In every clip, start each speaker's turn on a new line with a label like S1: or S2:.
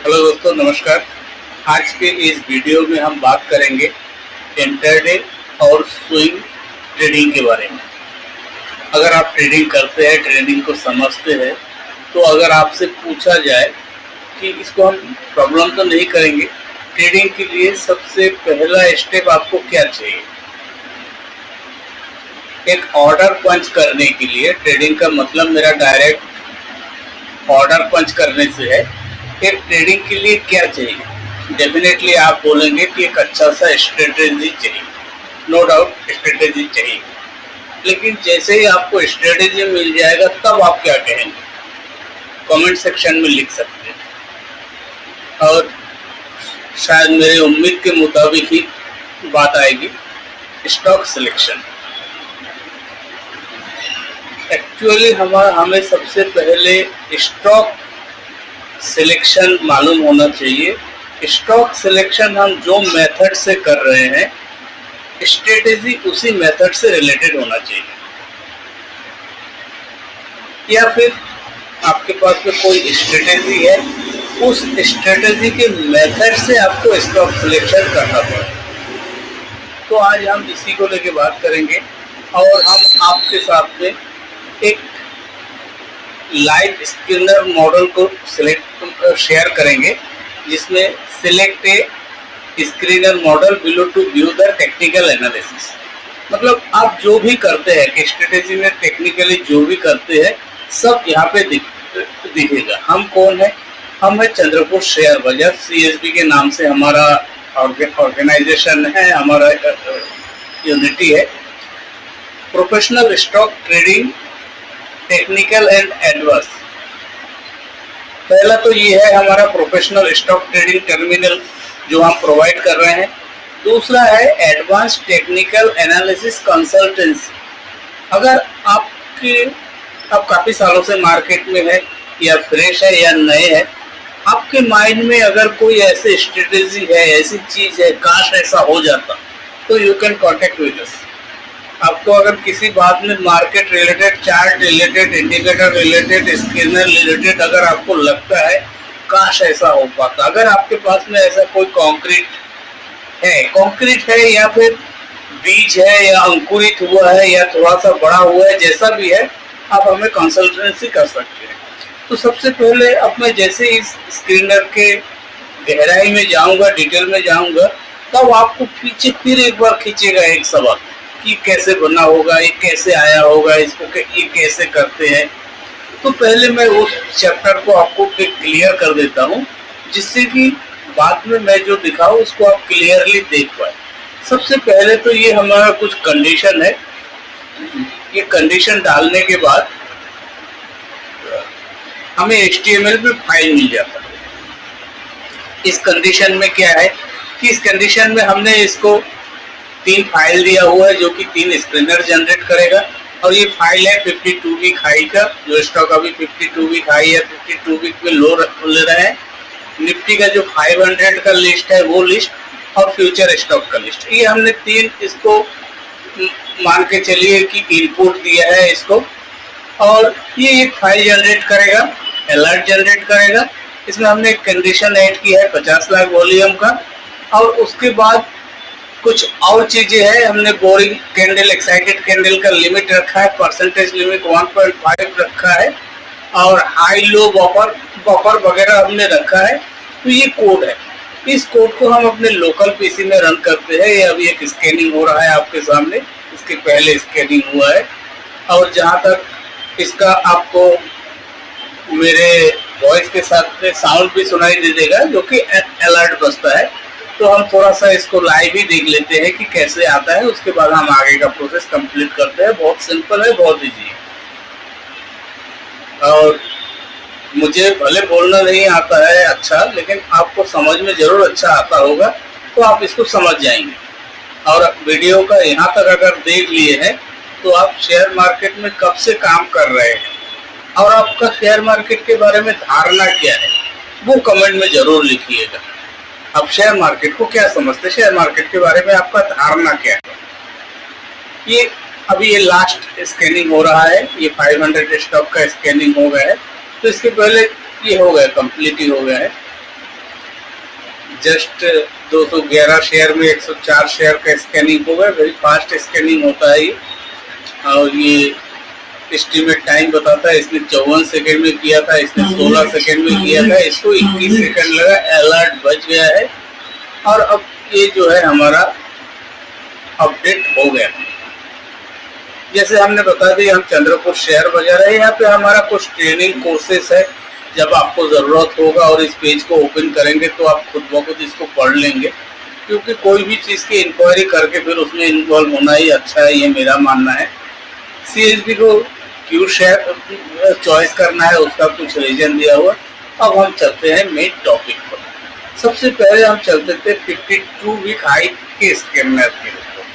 S1: Hello दोस्तों, नमस्कार। आज के इस वीडियो में हम बात करेंगे इंटरडे और स्विंग ट्रेडिंग के बारे में। अगर आप ट्रेडिंग करते हैं, ट्रेडिंग को समझते हैं, तो अगर आपसे पूछा जाए कि इसको हम प्रॉब्लम तो नहीं करेंगे, ट्रेडिंग के लिए सबसे पहला स्टेप आपको क्या चाहिए? एक ऑर्डर पंच करने के लिए, ट्रेडिंग का मतलब मेरा डायरेक्ट ऑर्डर पंच करने से है। एक ट्रेडिंग के लिए क्या चाहिए? डेफिनेटली आप बोलेंगे कि एक अच्छा सा स्ट्रेटेजी चाहिए। नो डाउट स्ट्रेटेजी चाहिए, लेकिन जैसे ही आपको स्ट्रेटेजी मिल जाएगा तब आप क्या कहेंगे? कमेंट सेक्शन में लिख सकते हैं और शायद मेरे उम्मीद के मुताबिक ही बात आएगी। Stock selection. एक्चुअली हमें सबसे पहले स्टॉक सिलेक्शन मालूम होना चाहिए। स्टॉक सिलेक्शन हम जो मेथड से कर रहे हैं, स्ट्रेटेजी उसी मेथड से रिलेटेड होना चाहिए। या फिर आपके पास में कोई स्ट्रेटेजी है, उस स्ट्रेटेजी के मेथड से आपको स्टॉक सिलेक्शन करना पड़ेगा। तो आज हम इसी को लेके बात करेंगे और हम आपके साथ में एक लाइव स्क्रीनर मॉडल को शेयर करेंगे, जिसमें select a screener model below to view the technical analysis. मतलब आप जो भी करते हैं कि स्ट्रेटेजी में टेक्निकली जो भी करते हैं, सब यहाँ पे दिखेगा। हम कौन है? हम है चंद्रपुर शेयर बाजार, CSB के नाम से हमारा ऑर्गेनाइजेशन है, हमारा यूनिटी है। Professional stock trading technical and advance. पहला तो ये है हमारा प्रोफेशनल स्टॉक ट्रेडिंग टर्मिनल जो हम प्रोवाइड कर रहे हैं। दूसरा है एडवांस टेक्निकल एनालिसिस कंसल्टेंसी। अगर आप काफ़ी सालों से मार्केट में है या फ्रेश है या नए हैं, आपके माइंड में अगर कोई ऐसी स्ट्रेटेजी है, ऐसी चीज़ है, काश ऐसा हो जाता, तो you can contact with us. आपको अगर किसी बात में market related, chart related, indicator related, scanner related अगर आपको लगता है काश ऐसा हो पाता, अगर आपके पास में ऐसा कोई कंक्रीट है या फिर बीज है या अंकुरित हुआ है या थोड़ा सा बड़ा हुआ है, जैसा भी है, आप हमें कंसल्टेंसी कर सकते हैं। तो सबसे पहले अब मैं जैसे इस स्क्रीनर के गहराई में जाऊंगा, डिटेल में जाऊंगा, तब आपको पीछे फिर एक बार खींचेगा एक सवाल कि कैसे बना होगा, ये कैसे आया होगा, इसको ये कैसे करते हैं। तो पहले मैं उस चैप्टर को आपको क्लियर कर देता हूँ, जिससे कि बाद में मैं जो दिखाऊँ उसको आप क्लियरली देख पाए। सबसे पहले तो ये हमारा कुछ कंडीशन है। ये कंडीशन डालने के बाद हमें HTML में फाइल मिल जाता है। इस कंडीशन में क्या है कि इस कंडीशन में हमने इसको 3 फाइल दिया हुआ है जो कि 3 स्क्रीनर जनरेट करेगा। और ये फाइल है 52 वीक हाई का, जो स्टॉक अभी 52 वीक हाई है, 52 वीक में लो ले रहे हैं। निफ्टी का जो 500 का लिस्ट है वो लिस्ट, और फ्यूचर स्टॉक का लिस्ट। ये हमने 3 इसको मान के चलिए कि इनपुट दिया है इसको, और ये एक फाइल जनरेट करेगा, अलर्ट जनरेट करेगा। इसमें हमने एक कंडीशन ऐड किया है 50 लाख वॉल्यूम का, और उसके बाद कुछ और चीजें हैं। हमने बोरिंग कैंडल, एक्साइटेड कैंडल का लिमिट रखा है, परसेंटेज लिमिट 1.5 रखा है, और हाई लो बफर वगैरह हमने रखा है। तो ये कोड है। इस कोड को हम अपने लोकल पीसी में रन करते हैं। ये अभी एक स्कैनिंग हो रहा है आपके सामने, इसके पहले स्कैनिंग हुआ है। और जहाँ तक इसका आपको मेरे वॉइस के साथ में साउंड भी सुनाई दे देगा, जो कि अलर्ट बजता है। तो हम थोड़ा सा इसको लाइव ही देख लेते हैं कि कैसे आता है, उसके बाद हम आगे का प्रोसेस कंप्लीट करते हैं। बहुत सिंपल है, बहुत इजी है, और मुझे भले बोलना नहीं आता है अच्छा, लेकिन आपको समझ में जरूर अच्छा आता होगा, तो आप इसको समझ जाएंगे। और वीडियो का यहाँ तक अगर देख लिए हैं, तो आप शेयर मार्केट में कब से काम कर रहे हैं और आपका शेयर मार्केट के बारे में धारणा क्या है, वो कमेंट में जरूर लिखिएगा। आप शेयर मार्केट को क्या समझते हैं, शेयर मार्केट के बारे में आपका धारणा क्या है। ये अभी ये लास्ट स्कैनिंग हो रहा है, ये 500 स्टॉक का स्कैनिंग हो गया है। तो इसके पहले ये हो गया, कंप्लीट ही हो गया है। जस्ट 211 शेयर में 104 शेयर का स्कैनिंग हो गया। वेरी फास्ट स्कैनिंग होता है ये, और ये एस्टिमेट टाइम बताता है। इसने 54 सेकंड में किया था, इसने 16 सेकंड में किया था, इसको 21 सेकंड लगा। अलर्ट बच गया है और अब ये जो है हमारा अपडेट हो गया। जैसे हमने बता दिया, हम चंद्रपुर शेयर बाजार है, यहाँ पे हमारा कुछ ट्रेनिंग कोर्सेस है। जब आपको ज़रूरत होगा और इस पेज को ओपन करेंगे तो आप खुद ब खुद इसको पढ़ लेंगे, क्योंकि कोई भी चीज़ की इंक्वायरी करके फिर उसमें इन्वॉल्व होना ही अच्छा है, ये मेरा मानना है। CSB को क्यों शेयर चॉइस करना है उसका कुछ रीजन दिया हुआ। अब हम चलते हैं मेन टॉपिक पर। सबसे पहले हम चलते थे 52 वीक हाई के स्कैनर के ऊपर,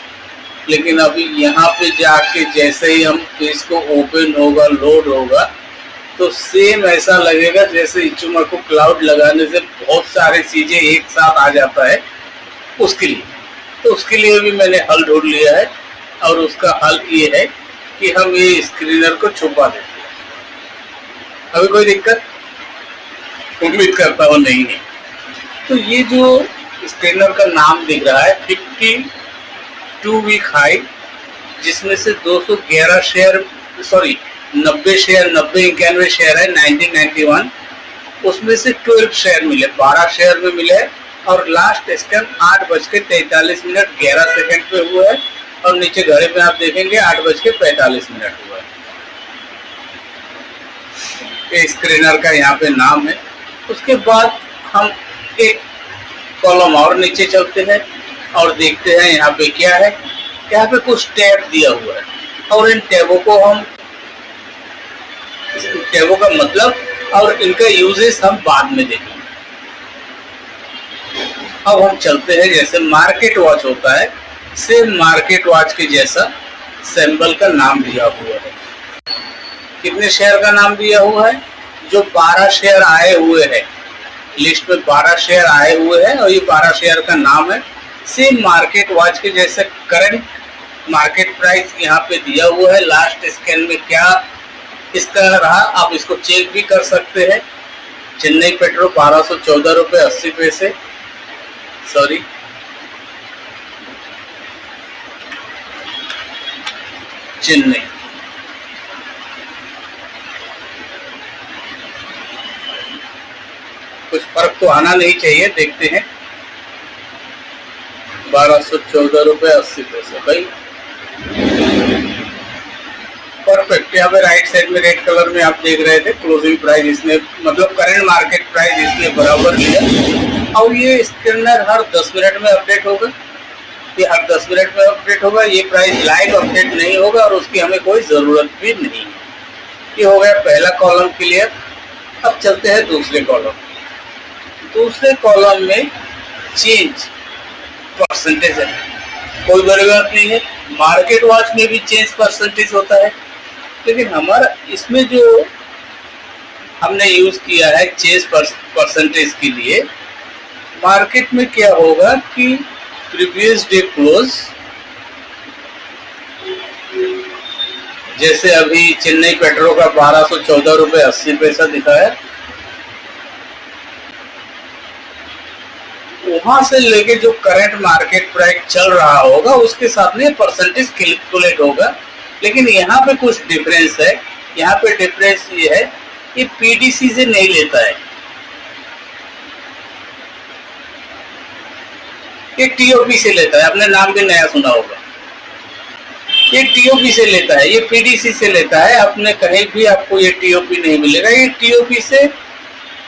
S1: लेकिन अभी यहाँ पे जाके जैसे ही हम पेज को ओपन होगा, लोड होगा, तो सेम ऐसा लगेगा जैसे इचुमाको क्लाउड लगाने से बहुत सारे चीज़ें एक साथ आ जाता है। उसके लिए भी मैंने हल ढूंढ लिया है, और उसका हल ये है कि हम ये स्क्रीनर को छुपा देते हैं। अभी कोई दिक्कत? उम्मीद करता हूँ नहीं है। तो ये जो स्क्रीनर का नाम दिख रहा है 52 वीक हाई, जिसमें से 211 शेयर, सॉरी 90 शेयर, 91 शेयर है 1991, उसमें से 12 शेयर मिले, 12 शेयर में मिले, और लास्ट स्कैन 8:43 11 सेकंड पे हुआ है, और नीचे घड़ी में आप देखेंगे 8:45 हुआ है। ये स्क्रीनर का यहाँ पे नाम है। उसके बाद हम एक कॉलम और नीचे चलते हैं और देखते हैं यहाँ पे क्या है। यहाँ पे कुछ टैब दिया हुआ है, और इन टैबों को हम, टैबों का मतलब और इनका यूजेस हम बाद में देखेंगे। अब हम चलते हैं, जैसे मार्केट वॉच होता है, सेम मार्केट वॉच के जैसा सिंबल का नाम दिया हुआ है। कितने शेयर का नाम दिया हुआ है? जो 12 शेयर आए हुए हैं, लिस्ट में 12 शेयर आए हुए हैं, और ये 12 शेयर का नाम है। सेम मार्केट वॉच के जैसे करंट मार्केट प्राइस यहाँ पे दिया हुआ है। लास्ट स्कैन में क्या इसका रहा, आप इसको चेक भी कर सकते हैं। चेन्नई पेट्रो 1214 रुपये 80 पैसे, सॉरी चेन्नई, कुछ फर्क तो आना नहीं चाहिए, देखते हैं। 1214 रुपये 80 पैसे, भाई परफेक्ट। यहाँ पे राइट साइड में रेड कलर में आप देख रहे थे क्लोजिंग प्राइस, इसने मतलब करंट मार्केट प्राइस इसने बराबर लिया। और ये स्कैनर हर 10 मिनट में अपडेट होगा, ये हर 10 मिनट में अपडेट होगा। ये प्राइस लाइव अपडेट नहीं होगा, और उसकी हमें कोई ज़रूरत भी नहीं है। ये हो गया पहला कॉलम क्लियर। अब चलते हैं दूसरे कॉलम। दूसरे कॉलम में चेंज परसेंटेज है, कोई बड़ी बात नहीं है। मार्केट वॉच में भी चेंज परसेंटेज होता है, लेकिन हमारा इसमें जो हमने यूज किया है चेंज परसेंटेज के लिए, मार्केट में क्या होगा कि प्रीवियस डे क्लोज, जैसे अभी चेन्नई पेट्रो का 1214 रुपये 80 पैसा दिखा है, वहां से लेके जो करंट मार्केट प्राइस चल रहा होगा उसके साथ में परसेंटेज कैलकुलेट होगा। लेकिन यहाँ पे कुछ डिफरेंस है। यहाँ पे डिफरेंस ये है, ये पीडीसी से नहीं लेता है, ये टीओपी से लेता है। आपने नाम भी नया सुना होगा, ये टीओपी से लेता है, ये पीडीसी से लेता है। आपने कहीं भी आपको ये टीओपी नहीं मिलेगा, ये टीओपी से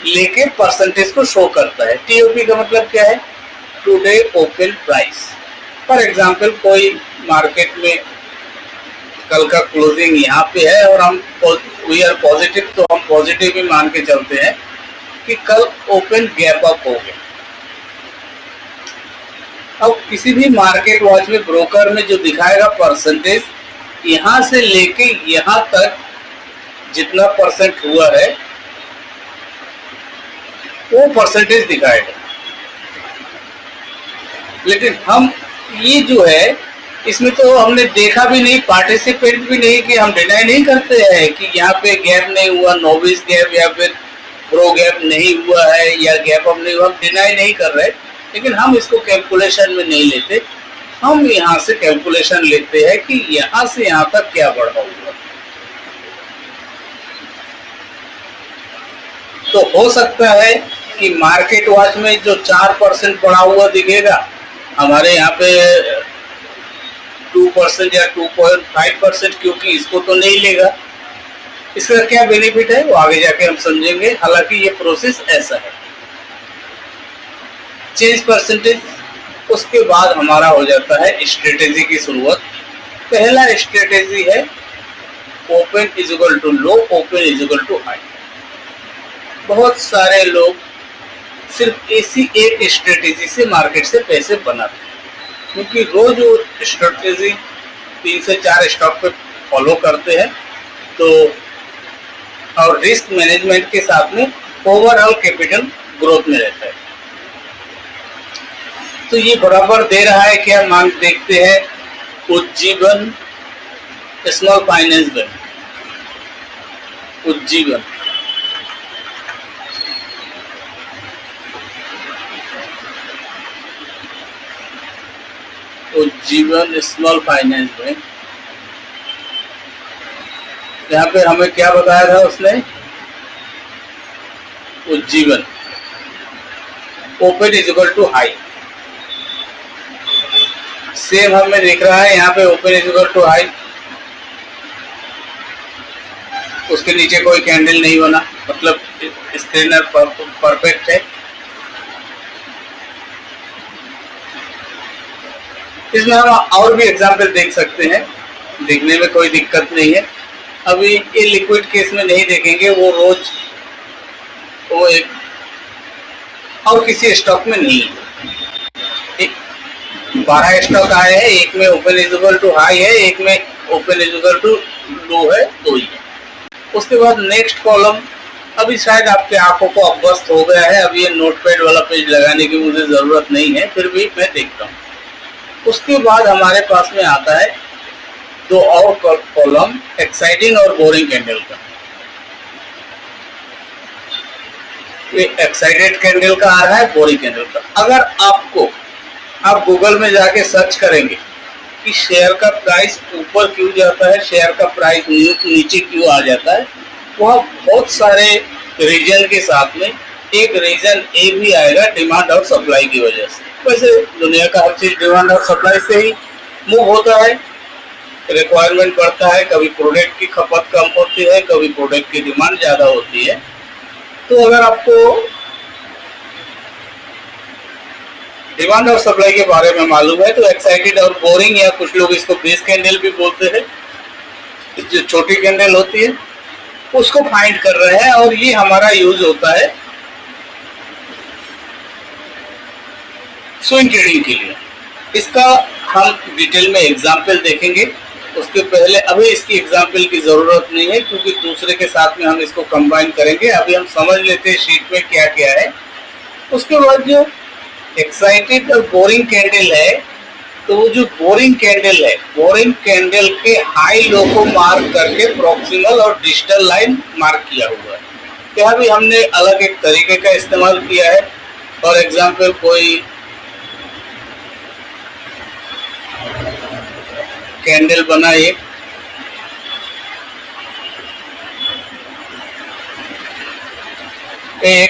S1: लेके परसेंटेज को शो करता है। टीओपी का मतलब क्या है? Today open price. For example कोई मार्केट में कल का क्लोजिंग यहाँ पे है और हम वी आर पॉजिटिव, तो हम पॉजिटिव भी मान के चलते हैं कि कल ओपन गैप अप हो गया। अब किसी भी मार्केट वॉच में ब्रोकर में जो दिखाएगा परसेंटेज, यहाँ से लेके यहाँ तक जितना परसेंट हुआ है वो परसेंटेज दिखाएगा। लेकिन हम ये जो है इसमें तो हमने देखा भी नहीं, पार्टिसिपेट भी नहीं, कि हम डिनाई नहीं करते हैं कि यहाँ पे गैप नहीं हुआ, नोविस गैप या फिर प्रो गैप नहीं हुआ है या गैप अप नहीं हुआ, हम डिनाई नहीं कर रहे। लेकिन हम इसको कैलकुलेशन में नहीं लेते। हम यहाँ से कैलकुलेशन लेते हैं कि यहाँ से यहाँ तक क्या बढ़ा हुआ। तो हो सकता है कि मार्केट वॉच में जो 4% बढ़ा हुआ दिखेगा, हमारे यहाँ पे 2% या 2.5%, क्योंकि इसको तो नहीं लेगा। इसका क्या बेनिफिट है वो आगे जाके हम समझेंगे। हालांकि ये प्रोसेस ऐसा है। चेंज परसेंटेज, उसके बाद हमारा हो जाता है स्ट्रेटेजी की शुरुआत। पहला स्ट्रेटेजी है open is equal to low, open is equal to high. बहुत सारे लोग सिर्फ इसी एक स्ट्रेटेजी से मार्केट से पैसे बनाते हैं, क्योंकि रोज वो स्ट्रेटेजी 3 से 4 स्टॉक पे फॉलो करते हैं। तो और रिस्क मैनेजमेंट के साथ में ओवरऑल कैपिटल ग्रोथ में रहता है। तो ये बराबर दे रहा है क्या, मान देखते हैं। Ujjivan small finance bank, Ujjivan small finance bank. यहाँ पे हमें क्या बताया था उसने, Ujjivan open is equal to high. Same हमें दिख रहा है यहाँ पे open is equal to high, उसके नीचे कोई कैंडल नहीं बना, मतलब स्क्रीनर परफेक्ट है। इसमें हम और भी एग्जाम्पल देख सकते हैं, देखने में कोई दिक्कत नहीं है। अभी ये लिक्विड केस में नहीं देखेंगे, वो रोज वो एक और किसी स्टॉक में नहीं है। 12 स्टॉक आए हैं, एक में open is equal to high है, एक में open is equal to low है, 2 ही है। उसके बाद नेक्स्ट कॉलम, अभी शायद आपके आंखों को अभ्यस्त हो गया है, अभी ये नोटपैड वाला पेज लगाने की मुझे जरूरत नहीं है, फिर भी मैं देखता हूँ। उसके बाद हमारे पास में आता है 2 और कॉलम, एक्साइटिंग और बोरिंग कैंडल का। ये एक्साइटेड कैंडल का आ रहा है, बोरिंग कैंडल का। अगर आप गूगल में जाके सर्च करेंगे कि शेयर का प्राइस ऊपर क्यों जाता है, शेयर का प्राइस नीचे क्यों आ जाता है, वह बहुत सारे रीजन के साथ में एक रीजन ए भी आएगा, डिमांड और सप्लाई की वजह से। वैसे दुनिया का हर चीज डिमांड और सप्लाई से ही मूव होता है, रिक्वायरमेंट बढ़ता है, कभी प्रोडक्ट की खपत कम होती है, कभी प्रोडक्ट की डिमांड ज़्यादा होती है। तो अगर आपको डिमांड और सप्लाई के बारे में मालूम है तो एक्साइटेड और बोरिंग, या कुछ लोग इसको बेस कैंडल भी बोलते हैं, जो छोटी कैंडल होती है, उसको फाइंड कर रहे हैं। और ये हमारा यूज होता है स्विंग ट्रेडिंग के लिए। इसका हम डिटेल में एग्जाम्पल देखेंगे। उसके पहले अभी इसकी एग्जाम्पल की जरूरत नहीं है, क्योंकि दूसरे के साथ में हम इसको कंबाइन करेंगे। अभी हम समझ लेते हैं शीट में क्या क्या है। उसके बाद जो एक्साइटेड और बोरिंग कैंडल है, तो वो जो बोरिंग कैंडल है, बोरिंग कैंडल के हाई लो को मार्क करके प्रॉक्सिमल और डिजिटल लाइन मार्क किया हुआ है। यहाँ भी हमने अलग एक तरीके का इस्तेमाल किया है। फॉर एग्जाम्पल कोई कैंडल बना, एक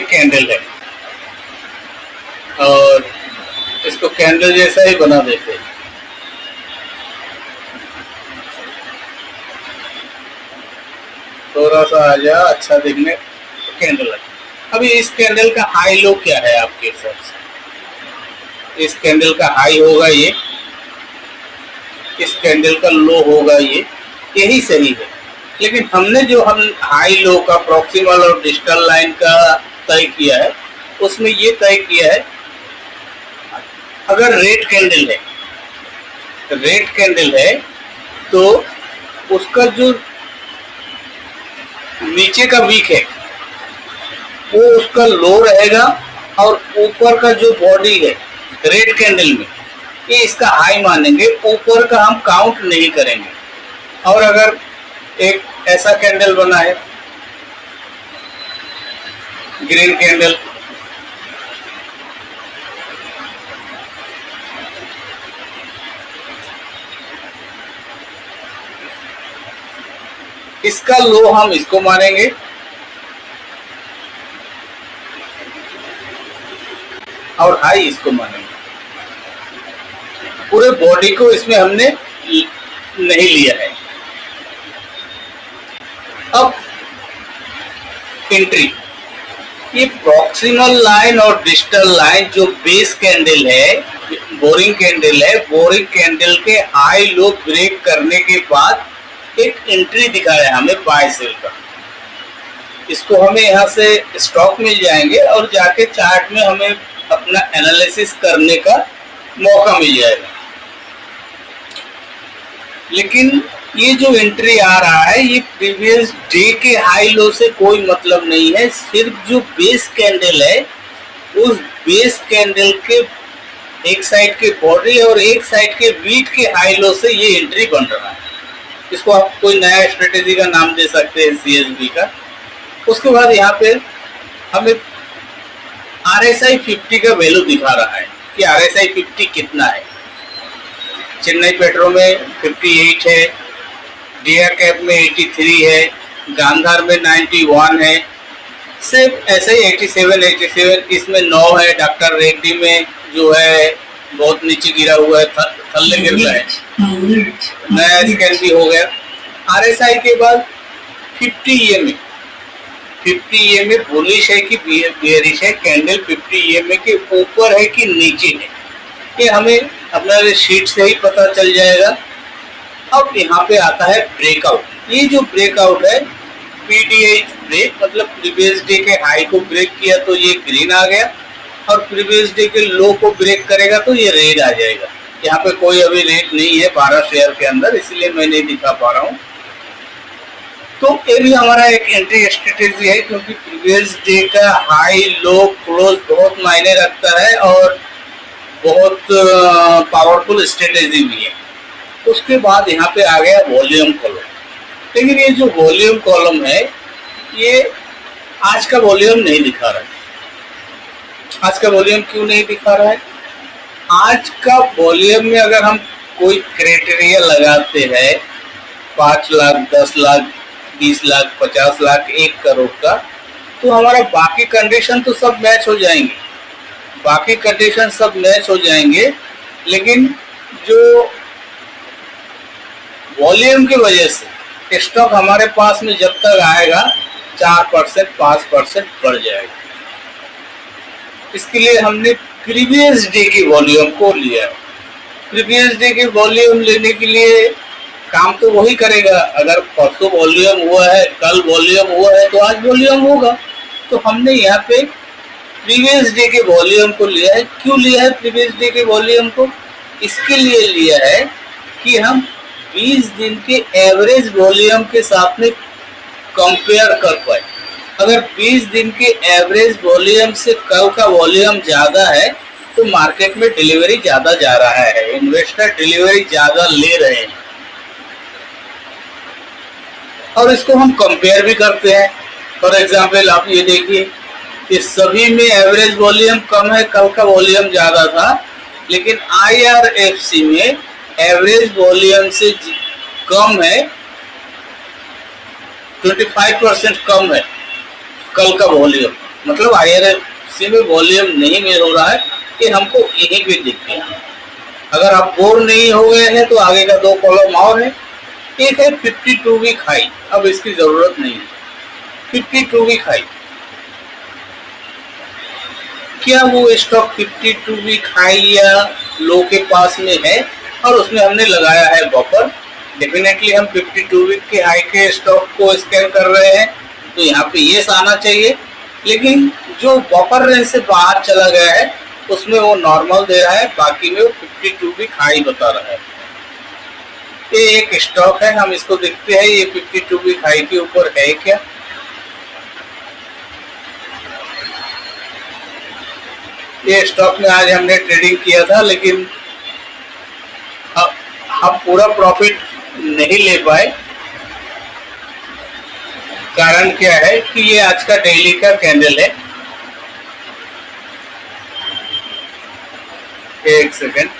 S1: कैंडल है और इसको कैंडल जैसा ही बना देते हैं। थोड़ा सा आ जा, अच्छा दिखने कैंडल है। अभी इस कैंडल का हाई लो क्या है आपके हिसाब से? इस कैंडल का हाई होगा ये, इस कैंडल का लो होगा ये, यही सही है। लेकिन हमने जो हाई लो का प्रॉक्सिमल और डिजिटल लाइन का तय किया है, उसमें ये तय किया है, अगर रेड कैंडल है तो उसका जो नीचे का वीक है वो उसका लो रहेगा, और ऊपर का जो बॉडी है रेड कैंडल में, ये इसका हाई मानेंगे, ऊपर का हम काउंट नहीं करेंगे। और अगर एक ऐसा कैंडल बना है, ग्रीन कैंडल, इसका लो हम इसको मानेंगे, और हाई इसको मानेंगे। पूरे बॉडी को इसमें हमने नहीं लिया है। अब एंट्री, ये प्रॉक्सिमल लाइन और डिस्टल लाइन जो बेस कैंडल है, बोरिंग कैंडल है, बोरिंग कैंडल के हाई लो ब्रेक करने के बाद एक एंट्री दिखाया हमें बाय सेल का। इसको हमें यहाँ से स्टॉक मिल जाएंगे और जाके चार्ट में हमें अपना एनालिसिस करने का मौका मिल जाएगा। लेकिन ये जो एंट्री आ रहा है ये प्रीवियस डे के हाई लो से कोई मतलब नहीं है, सिर्फ जो बेस कैंडल है उस बेस कैंडल के एक साइड के बॉडी और एक साइड के वीक के हाई लो से ये एंट्री बन रहा है। इसको आप कोई नया स्ट्रेटेजी का नाम दे सकते हैं, CSB का। उसके बाद यहाँ पे हमें RSI 50 का वैल्यू दिखा रहा है कि RSI 50 कितना है। चेन्नई पेट्रो में 58 है, डियर कैप में 83 है, गांधार में 91 है, सिर्फ ऐसे ही 87 इसमें 9 है। डॉक्टर रेड्डी में जो है बहुत नीचे गिरा हुआ है, थल्ले गिर रहा है, नया स्कैन भी हो गया। RSI के बाद 50 EMA, 50 EMA बुलिश है कि बेयरिश है, कैंडल 50 EMA के ऊपर है कि नीचे है, ये हमें अपना शीट से ही पता चल जाएगा। अब यहाँ पे आता है ब्रेकआउट। ये जो ब्रेकआउट है PDH ब्रेक, मतलब प्रीवियस डे के हाई को ब्रेक किया तो ये ग्रीन आ गया, और प्रीवियस डे के लो को ब्रेक करेगा तो ये रेड आ जाएगा। यहाँ पे कोई अभी रेट नहीं है 12 शेयर के अंदर, इसलिए मैं नहीं दिखा पा रहा हूँ। तो ये भी हमारा एक एंट्री स्ट्रेटेजी है, क्योंकि प्रीवियस डे का हाई लो क्लोज बहुत मायने रखता है और बहुत पावरफुल स्ट्रेटेजी भी है। उसके बाद यहाँ पे आ गया वॉल्यूम कॉलम। लेकिन ये जो वॉल्यूम कॉलम है ये आज का वॉल्यूम नहीं दिखा रहा है। आज का वॉल्यूम क्यों नहीं दिखा रहा है? आज का वॉल्यूम में अगर हम कोई क्राइटेरिया लगाते हैं 5 लाख, 10 लाख, 20 लाख, 50 लाख, 1 करोड़ का, तो हमारा बाकी कंडीशन तो सब मैच हो जाएंगे, बाकी कंडीशन सब मैच हो जाएंगे। लेकिन जो वॉल्यूम की वजह से स्टॉक हमारे पास में जब तक आएगा 4%, 5% बढ़ जाएगा। इसके लिए हमने प्रीवियस डे की वॉल्यूम को लिया है। प्रीवियस डे की वॉल्यूम लेने के लिए काम तो वही करेगा। अगर परसों वॉल्यूम हुआ है, कल वॉल्यूम हुआ है, तो आज वॉल्यूम होगा। तो हमने यहाँ पे प्रीवियस डे के वॉल्यूम को लिया है। क्यों लिया है प्रीवियस डे के वॉल्यूम को? इसके लिए लिया है कि हम 20 दिन के एवरेज वॉल्यूम के साथ में कंपेयर कर पाए। अगर 20 दिन के एवरेज वॉल्यूम से कल का वॉल्यूम ज़्यादा है तो मार्केट में डिलीवरी ज़्यादा जा रहा है, इन्वेस्टर डिलीवरी ज़्यादा ले रहे हैं, और इसको हम कंपेयर भी करते हैं। फॉर एग्जाम्पल आप ये देखिए कि सभी में एवरेज वॉल्यूम कम है, कल का वॉल्यूम ज़्यादा था, लेकिन IRFC में एवरेज वॉल्यूम से कम है, 25% कम है कल का वॉल्यूम। मतलब IRFC में वॉल्यूम नहीं में हो रहा है, ये हमको यहीं पे दिखते हैं। अगर आप बोर नहीं हो गए हैं तो आगे का 2 कॉलम और है। एक है 52 वीक हाई, अब इसकी जरूरत नहीं है। 52 वीक हाई, क्या वो स्टॉक 52 वीक हाई या लो के पास में है और उसमें हमने लगाया है बफर? डेफिनेटली हम 52 वीक के हाई के स्टॉक को स्कैन कर रहे हैं, तो यहाँ पे यस आना चाहिए। लेकिन जो बफर रेंज से बाहर चला गया है उसमें वो नॉर्मल दे रहा है, बाकी में वो 52 वीक हाई बता रहा है। ये एक स्टॉक है, हम इसको देखते हैं ये 52 वीक हाई के ऊपर है क्या। ये स्टॉक में आज हमने ट्रेडिंग किया था, लेकिन हम पूरा प्रॉफिट नहीं ले पाए। कारण क्या है कि ये आज का डेली का कैंडल है। एक सेकेंड,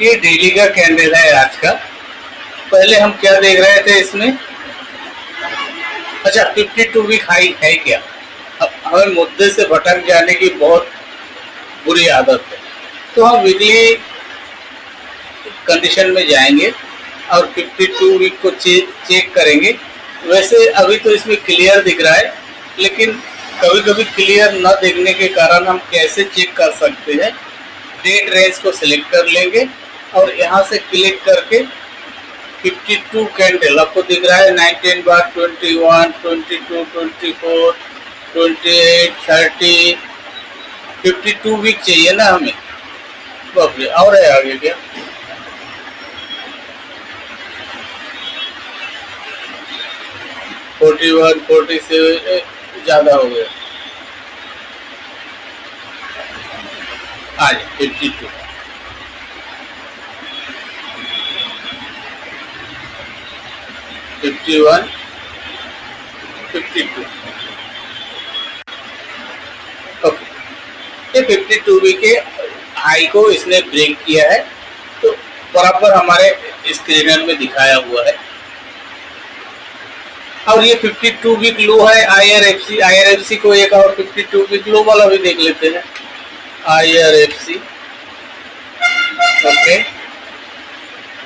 S1: ये डेली का कैंडल है आज का। पहले हम क्या देख रहे थे इसमें, अच्छा 52 वीक हाई है क्या। अब हमें मुद्दे से भटक जाने की बहुत बुरी आदत है, तो हम वीकली कंडीशन में जाएंगे और 52 वीक को चेक करेंगे। वैसे अभी तो इसमें क्लियर दिख रहा है, लेकिन कभी कभी क्लियर न दिखने के कारण हम कैसे चेक कर सकते हैं, डेट रेंज को सिलेक्ट कर लेंगे और यहाँ से क्लिक करके 52 कैंडल आपको दिख रहा है 19 बार 21, 22, 24, 28, 30, 52 वीक चाहिए ना हमें। बाप रे, और है आगे क्या। फोर्टी वन 47 ज्यादा हो गया। आज 52 51 52 ओके। ये 52 वीक के हाई को इसने ब्रेक किया है, तो बराबर हमारे स्क्रीनर में दिखाया हुआ है। और ये 52 वीक लो है IRFC को एक और 52 वीक लो वाला भी देख लेते हैं। IRFC ओके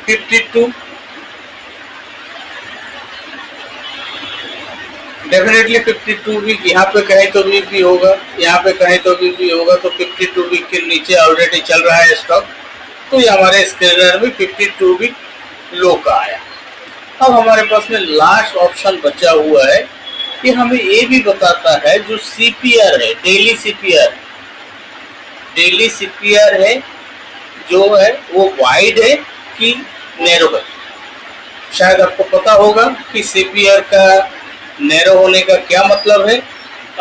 S1: 52 डेफिनेटली 52 वीक यहाँ पे कहीं तो भी होगा, यहाँ पे कहीं तो भी होगा, तो 52 वीक के नीचे ऑलरेडी चल रहा है स्टॉक, तो ये हमारे स्क्रीनर में 52 वीक लो का आया। अब हमारे पास में लास्ट ऑप्शन बचा हुआ है, ये हमें ये भी बताता है जो CPR है, डेली CPR है जो है वो वाइड है कि नैरो है। शायद आपको पता होगा कि CPR का नैरो होने का क्या मतलब है,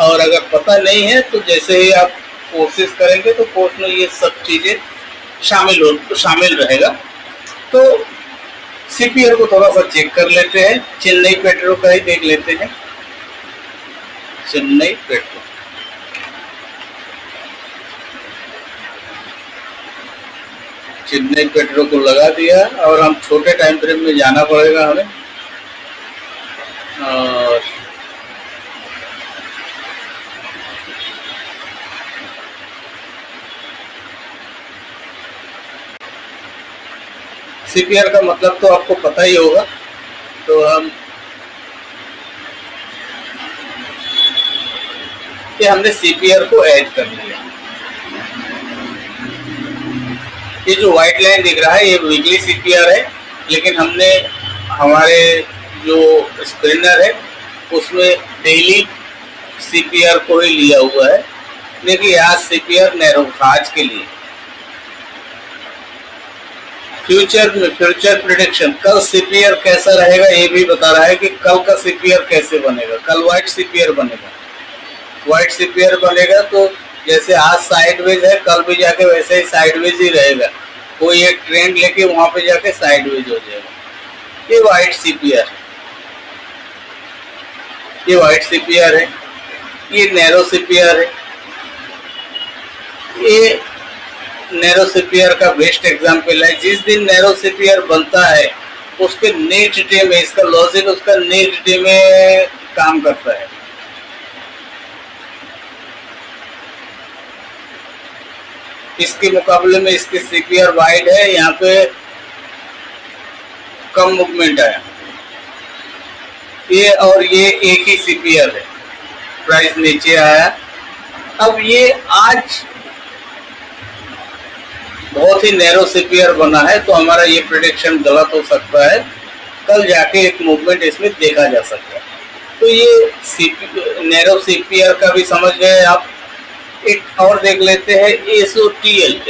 S1: और अगर पता नहीं है तो जैसे ही आप कोर्सेज करेंगे तो कोर्स में ये सब चीज़ें शामिल रहेगा। तो CPR को थोड़ा सा चेक कर लेते हैं, चेन्नई पेट्रो का ही देख लेते हैं। चेन्नई पेट्रो को लगा दिया और हम छोटे टाइम फ्रेम में जाना पड़ेगा हमें। और CPR का मतलब तो आपको पता ही होगा, तो हम हमने CPR को ऐड कर लिया। ये जो व्हाइट लाइन दिख रहा है ये वीकली CPR है, लेकिन हमने हमारे जो स्क्रीनर है उसमें डेली CPR को ही लिया हुआ है। देखिए आज CPR नैरो था आज के लिए। फ्यूचर प्रेडिक्शन, कल CPR कैसा रहेगा ये भी बता रहा है कि कल का CPR कैसे बनेगा। कल व्हाइट CPR बनेगा, तो जैसे आज साइडवेज है कल भी जाके वैसे ही साइडवेज ही रहेगा, कोई एक ट्रेंड लेके वहां पे जाके साइडवेज हो जाएगा। ये व्हाइट CPR है, ये नैरो CPR है। ये नैरो CPR का बेस्ट एग्जाम्पल है। जिस दिन नैरो CPR बनता है उसके नेक्स्ट डे में इसका लॉजिक उसका नेक्स्ट डे में काम करता है। इसके मुकाबले में इसके CPR वाइड है, यहाँ पे कम मूवमेंट आया। ये और ये एक ही CPR है, प्राइस नीचे आया। अब ये आज बहुत ही नैरो CPR बना है, तो हमारा ये प्रेडिक्शन गलत हो सकता है। कल जाके एक मूवमेंट इसमें देखा जा सकता है। तो ये नैरो CPR का भी समझ गए आप। एक और देख लेते हैं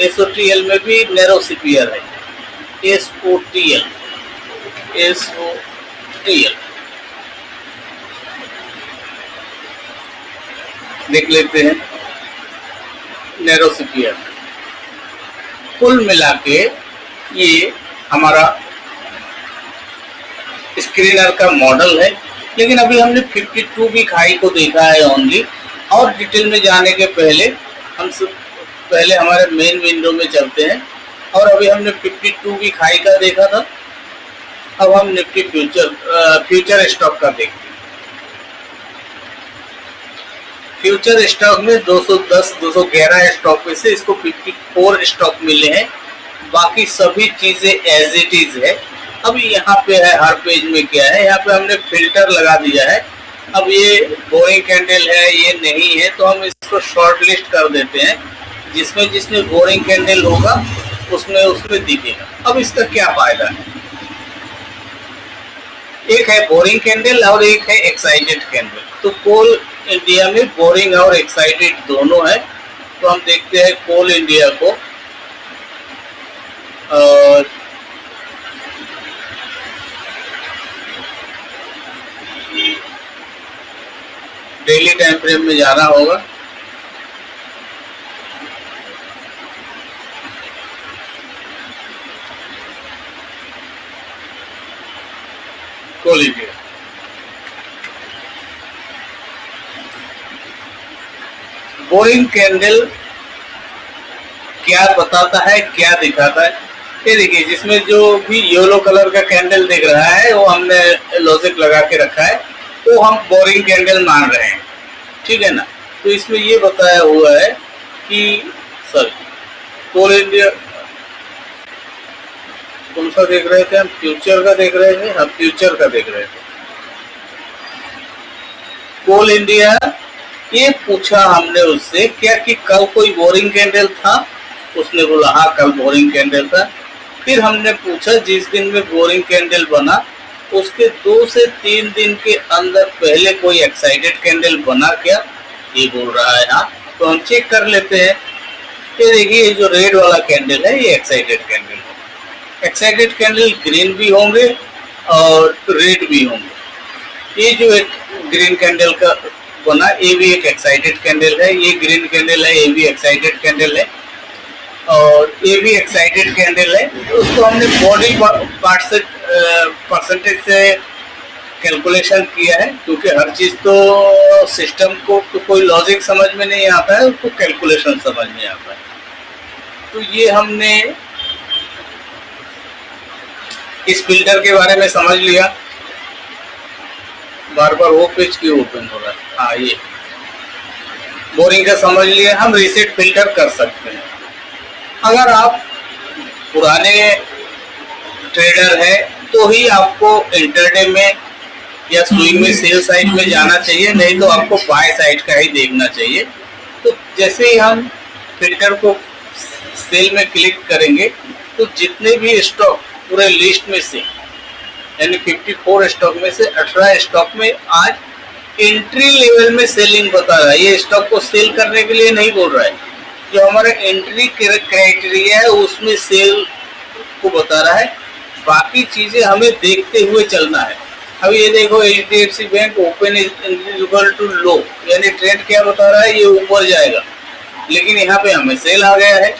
S1: SOTL में भी नैरो CPR है। SOTL देख लेते हैं नैरो CPR। कुल मिला के ये हमारा स्क्रीनर का मॉडल है, लेकिन अभी हमने 52 वीक हाई को देखा है ओनली। और डिटेल में जाने के पहले हम पहले हमारे मेन विंडो में चलते हैं और अभी हमने 52 वीक हाई का देखा था। अब हम निफ्टी फ्यूचर स्टॉक का देखते हैं। फ्यूचर स्टॉक में 211 स्टॉक में से इसको 54 स्टॉक मिले हैं, बाकी सभी चीजें एज इट इज है। अब यहाँ पे है, हर पेज में क्या है, यहाँ पे हमने फिल्टर लगा दिया है। अब ये बोरिंग कैंडल है, ये नहीं है, तो हम इसको शॉर्ट लिस्ट कर देते हैं। जिसमें बोरिंग कैंडल होगा उसमें दिखेगा। अब इसका क्या फायदा है, एक है बोरिंग कैंडल और एक है एक्साइटेड कैंडल। तो कोल इंडिया में बोरिंग और एक्साइटेड दोनों है। तो हम देखते हैं कोल इंडिया को, डेली टाइम फ्रेम में जाना होगा। कोल इंडिया बोरिंग कैंडल क्या बताता है, क्या दिखाता है, ये देखिए। जिसमें जो भी येलो कलर का कैंडल दिख रहा है वो हमने लॉजिक लगा के रखा है, वो हम बोरिंग कैंडल मान रहे हैं, ठीक है ना। तो इसमें ये बताया हुआ है कि सर कोल इंडिया कौन सा देख रहे थे हम, फ्यूचर का देख रहे थे, हम फ्यूचर का देख रहे थे। कोल इंडिया, ये पूछा हमने उससे क्या कि कल कोई बोरिंग कैंडल था, उसने बोला हाँ कल बोरिंग कैंडल था। फिर हमने पूछा जिस दिन में बोरिंग कैंडल बना उसके 2 से 3 दिन के अंदर पहले कोई एक्साइटेड कैंडल बना क्या, ये बोल रहा है हाँ। तो हम चेक कर लेते हैं। ये देखिए जो रेड वाला कैंडल है ये एक्साइटेड कैंडल है। एक्साइटेड कैंडल ग्रीन भी होंगे और रेड भी होंगे। ये जो एक ग्रीन कैंडल का बना ये भी एक एक्साइटेड कैंडल है, ये ग्रीन कैंडल है, ये भी एक्साइटेड कैंडल है और ये भी एक्साइटेड कैंडल है। तो उसको हमने बॉडी पार्ट से परसेंटेज से कैलकुलेशन किया है, क्योंकि हर चीज़ तो सिस्टम को तो कोई लॉजिक समझ में नहीं आता है, उसको कैलकुलेशन समझ में आता है। तो ये हमने इस फिल्टर के बारे में समझ लिया। बार बार वो पेज क्यों ओपन हो रहा है, हाँ ये बोरिंग का समझ लिया। हम रीसेट फिल्टर कर सकते हैं। अगर आप पुराने ट्रेडर है तो ही आपको इंटरडे में या स्विंग में सेल साइड में जाना चाहिए, नहीं तो आपको बाय साइड का ही देखना चाहिए। तो जैसे ही हम फिल्टर को सेल में क्लिक करेंगे तो जितने भी स्टॉक पूरे लिस्ट में से यानी 54 स्टॉक में से 18 स्टॉक में आज एंट्री लेवल में सेलिंग बता रहा है। ये स्टॉक को सेल करने के लिए नहीं बोल रहा है, जो हमारा एंट्री क्राइटेरिया है उसमें सेल को बता रहा है। बाकी चीजें हमें देखते हुए चलना है। अब ये देखो HDFC bank open equal to low, यानी ट्रेंड क्या बता रहा है, ये ऊपर जाएगा, लेकिन यहाँ पे हमें सेल आ गया है।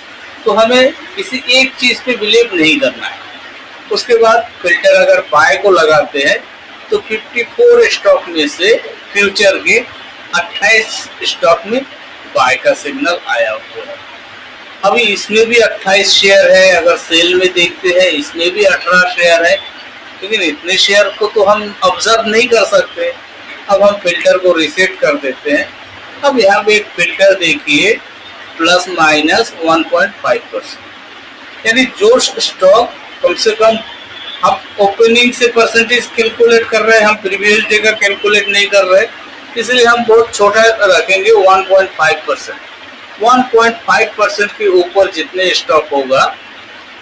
S1: तो हमें किसी एक चीज पे बिलीव नहीं करना है। उसके बाद फिल्टर अगर बाय को लगाते हैं तो 54 स्टॉक में से फ्यूचर के 28 स्टॉक में बाय का सिग्नल आया हुआ है। अभी इसमें भी 28 शेयर है, अगर सेल में देखते हैं इसमें भी 18 शेयर है, लेकिन इतने शेयर को तो हम ऑब्जर्व नहीं कर सकते। अब हम फिल्टर को रीसेट कर देते हैं। अब यहाँ पे एक फिल्टर देखिए प्लस माइनस 1.5%, यानी जो स्टॉक कम से कम हम ओपनिंग से परसेंटेज कैलकुलेट कर रहे हैं, हम प्रीवियस डे का कैलकुलेट नहीं कर रहे, इसलिए हम बहुत छोटा रखेंगे 1.5%। 1.5% के ऊपर जितने स्टॉक होगा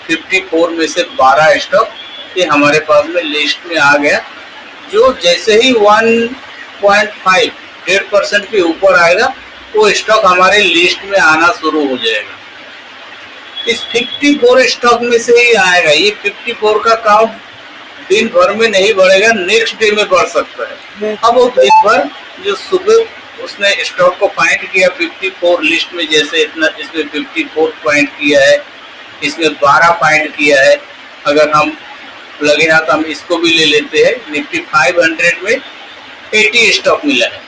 S1: 54 में से 12 स्टॉक ये हमारे पास में लिस्ट में आ गया। जो जैसे ही 1.5% के ऊपर आएगा वो स्टॉक हमारे लिस्ट में आना शुरू हो जाएगा। इस 54 स्टॉक में से ही आएगा। ये 54 का काउंट दिन भर में नहीं बढ़ेगा, नेक्स्ट डे में बढ़ सकता है। अब वो दिन भर जो सुबह उसने स्टॉक को फाइंड किया 54 लिस्ट में, जैसे इतना इसमें 54 फाइंड किया है, इसमें 12 फाइंड किया है। अगर हम लगे हाथ हम इसको भी ले लेते हैं, निफ्टी 500 में 80 स्टॉक मिला है।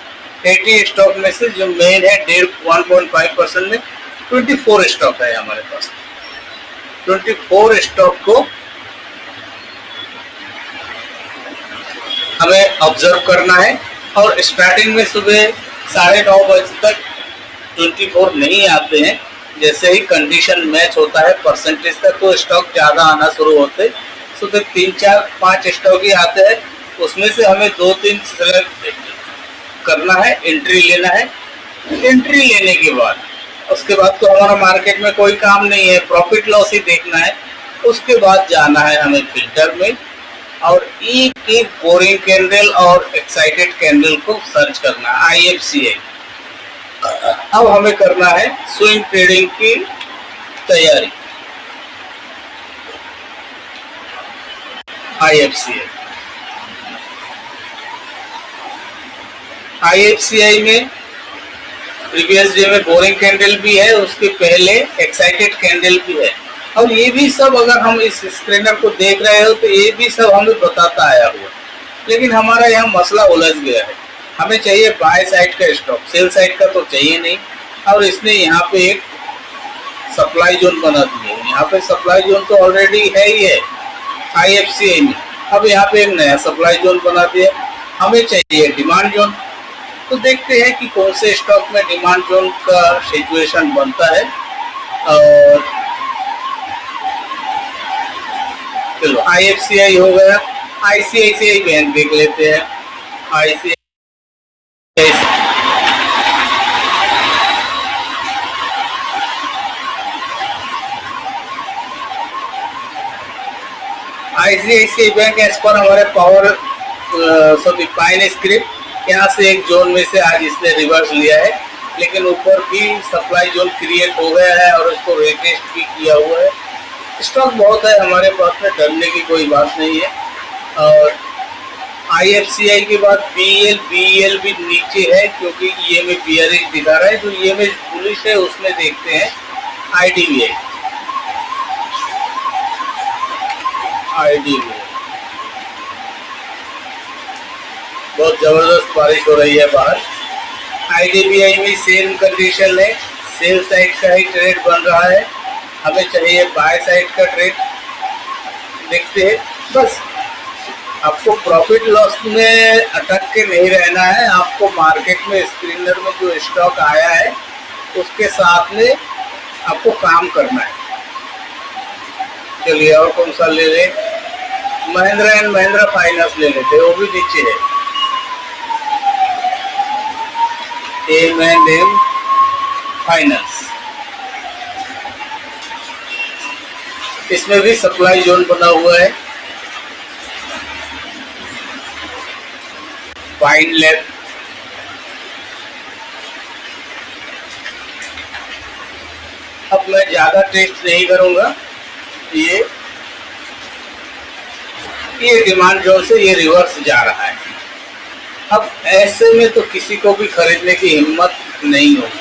S1: 80 स्टॉक में से जो मेन है 1.5% में 24 स्टॉक है हमारे पास। 24 स्टॉक को हमें ऑब्जर्व करना है। और स्टार्टिंग में सुबह 9:30 बजे तक 24 नहीं आते हैं। जैसे ही कंडीशन मैच होता है परसेंटेज का तो स्टॉक ज़्यादा आना शुरू होते, सुबह 3, 4, 5 स्टॉक ही आते हैं। उसमें से हमें 2-3 सेलेक्ट करना है, एंट्री लेना है। एंट्री लेने के बाद उसके बाद तो हमारा मार्केट में कोई काम नहीं है, प्रॉफिट लॉस ही देखना है। उसके बाद जाना है हमें फिल्टर में और एक एक बोरिंग कैंडल और एक्साइटेड कैंडल को सर्च करना है, IFCI। अब हमें करना है स्विंग ट्रेडिंग की तैयारी। IFCI में प्रीवियस डे में बोरिंग कैंडल भी है, उसके पहले एक्साइटेड कैंडल भी है। और ये भी सब अगर हम इस स्क्रीनर को देख रहे हो तो ये भी सब हमें बताता आया हुआ, लेकिन हमारा यहाँ मसला उलझ गया है। हमें चाहिए बाय साइड का स्टॉक, सेल साइड का तो चाहिए नहीं। और इसने यहाँ पे एक सप्लाई जोन बना दी है। यहाँ पे सप्लाई जोन तो ऑलरेडी है ही है IFCI में। अब यहाँ पे एक नया सप्लाई जोन बना दिया। हमें चाहिए डिमांड जोन। तो देखते हैं कि कौन से स्टॉक में डिमांड जोन का सिचुएशन बनता है। और चलो IFCI हो गया। ICICI बैंक देख लेते हैं। ICICI बैंक एज पर हमारे पावर पाइन स्क्रिप्ट यहाँ से एक जोन में से आज इसने रिवर्स लिया है, लेकिन ऊपर भी सप्लाई जोन क्रिएट हो गया है और उसको रिटेस्ट भी किया हुआ है। स्टॉक बहुत है हमारे पास में, डरने की कोई बात नहीं है। और IFCI के बाद BEL भी नीचे है क्योंकि ये में बियरिश दिखा रहा है। जो ये में पुलिस है उसमें देखते हैं IDBI। बहुत जबरदस्त बारिश हो रही है बाहर। IDBI में सेम कंडीशन है, सेल साइड का ही ट्रेड बन रहा है। हमें चाहिए बाय साइड का ट्रेड। देखते हैं, बस आपको प्रॉफिट लॉस में अटक के नहीं रहना है। आपको मार्केट में स्क्रीनर में जो स्टॉक आया है उसके साथ में आपको काम करना है। चलिए और कौन सा ले लें? महिंद्रा एंड महिंद्रा फाइनेंस ले लेते हैं, वो भी नीचे है। M&M फाइनेंस, इसमें भी सप्लाई जोन बना हुआ है। फाइन लैब, अब मैं ज्यादा टेस्ट नहीं करूंगा। ये डिमांड जोन से ये रिवर्स जा रहा है। अब ऐसे में तो किसी को भी खरीदने की हिम्मत नहीं होगी,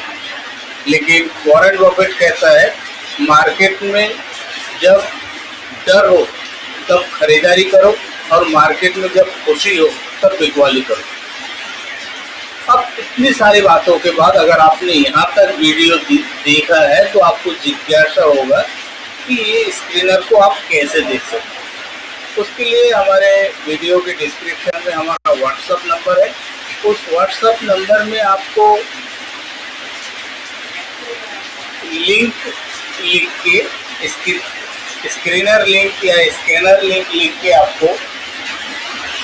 S1: लेकिन वॉरेन बफेट कहता है मार्केट में जब डर हो तब खरीदारी करो और मार्केट में जब खुशी हो तब बिकवाली करो। अब इतनी सारी बातों के बाद अगर आपने यहाँ तक वीडियो देखा है तो आपको जिज्ञासा होगा कि ये स्क्रीनर को आप कैसे देख सकते हैं। उसके लिए हमारे वीडियो के डिस्क्रिप्शन में हमारा व्हाट्सएप नंबर है। उस व्हाट्सएप नंबर में आपको लिंक लिख के स्क्रीनर लिंक या स्कैनर लिंक लिख के आपको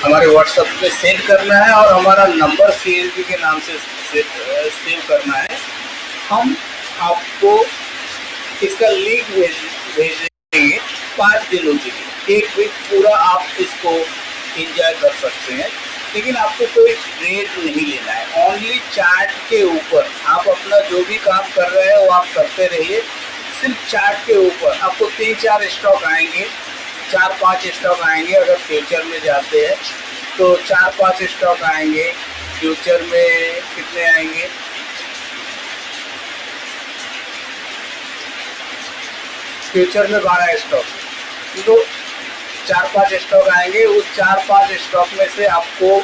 S1: हमारे व्हाट्सएप पे सेंड करना है और हमारा नंबर CSB के नाम से सेव करना है। हम आपको इसका लिंक भेज देंगे 5 दिनों के लिए। 1 वीक पूरा आप इसको एंजॉय कर सकते हैं, लेकिन आपको कोई ट्रेड नहीं लेना है। ओनली चार्ट के ऊपर आप अपना जो भी काम कर रहे हैं वो आप करते रहिए। सिर्फ चार्ट के ऊपर आपको 3-4 स्टॉक आएंगे, 4-5 स्टॉक आएंगे। अगर फ्यूचर में जाते हैं तो 4-5 स्टॉक आएंगे। फ्यूचर में कितने आएंगे? फ्यूचर में 12 स्टॉक, तो 4-5 स्टॉक आएंगे। उस 4-5 स्टॉक में से आपको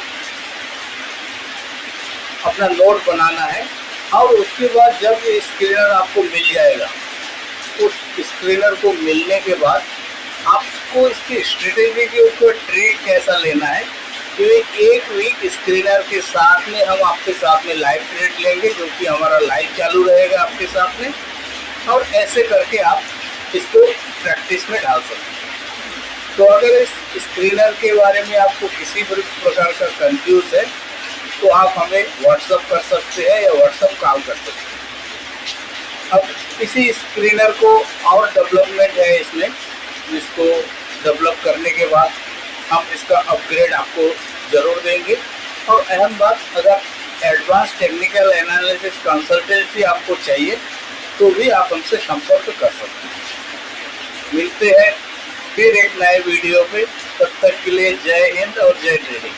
S1: अपना नोट बनाना है और उसके बाद जब ये स्क्रीनर आपको मिल जाएगा उस स्क्रीनर को मिलने के बाद आपको इसकी स्ट्रेटेजी के ऊपर ट्रेड कैसा लेना है, कि एक वीक स्क्रीनर के साथ में हम आपके साथ में लाइव ट्रेड लेंगे, जो कि हमारा लाइव चालू रहेगा आपके साथ में, और ऐसे करके आप इसको प्रैक्टिस में डाल सकते हैं। तो अगर इस स्क्रीनर के बारे में आपको किसी भी प्रकार का कंफ्यूज है तो आप हमें व्हाट्सअप कर सकते हैं या व्हाट्सअप कॉल कर सकते हैं। अब इसी स्क्रीनर को और डेवलपमेंट है इसमें, जिसको डेवलप करने के बाद हम इसका अपग्रेड आपको ज़रूर देंगे। और अहम बात, अगर एडवांस टेक्निकल एनालिसिस कंसल्टेंसी आपको चाहिए तो भी आप हमसे संपर्क कर सकते हैं। मिलते हैं फिर एक नए वीडियो पे, तब तक के लिए जय हिंद और जय ट्रेडिंग।